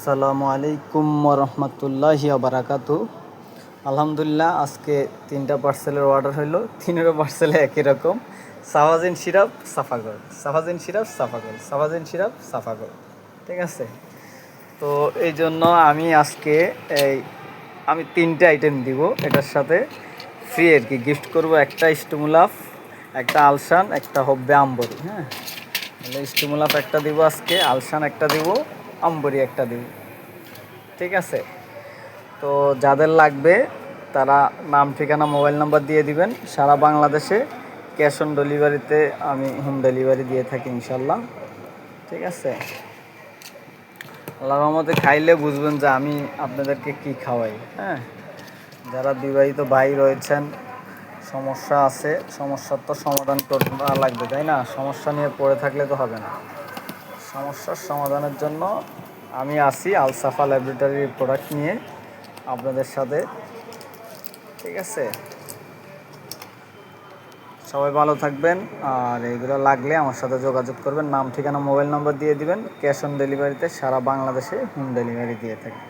আসসালামু আলাইকুম রহমতুল্লাহি বারাকাতু। আলহামদুলিল্লাহ, আজকে 3টা পার্সেলের অর্ডার হইলো। 3টা পার্সেলে একই রকম, সাফাজিন সিরাপ সাফাগল, সাফাজিন সিরাপ সাফাগল, সাফাজিন সিরাপ সাফাগল। ঠিক আছে, তো এই জন্য আমি আজকে আমি 3টে আইটেম দিব। এটার সাথে ফ্রি আর কি গিফট করব, একটা স্টিমুলাফ, একটা আলসান, একটা হব্বে আম্বরি। হ্যাঁ, তাহলে স্টিমুলাফ একটা দিব আজকে, আলসান একটা দিব, আম্বরি একটা দিব। ঠিক আছে, তো যাদের লাগবে তারা নাম, ঠিকানা, মোবাইল নাম্বার দিয়ে দিবেন। সারা বাংলাদেশে ক্যাশ অন ডেলিভারিতে আমি হোম ডেলিভারি দিয়ে থাকি ইনশাল্লাহ। ঠিক আছে, আল্লাহর রহমতে খাইলে বুঝবেন যে আমি আপনাদেরকে কি খাওয়াই। হ্যাঁ, যারা বিবাহিত ভাই রয়েছেন, সমস্যা আছে, সমস্যার তো সমাধান করা লাগবে, তাই না? সমস্যা নিয়ে পড়ে থাকলে তো হবে না। সমস্যার সমাধানের জন্য আমি আসি আলসাফা ল্যাবরেটরির প্রোডাক্ট নিয়ে আপনাদের সাথে। ঠিক আছে, সবাই ভালো থাকবেন। আর এগুলো লাগলে আমার সাথে যোগাযোগ করবেন, নাম, ঠিকানা, মোবাইল নাম্বার দিয়ে দিবেন। ক্যাশ অন ডেলিভারিতে সারা বাংলাদেশে হোম ডেলিভারি দিয়ে থাকি।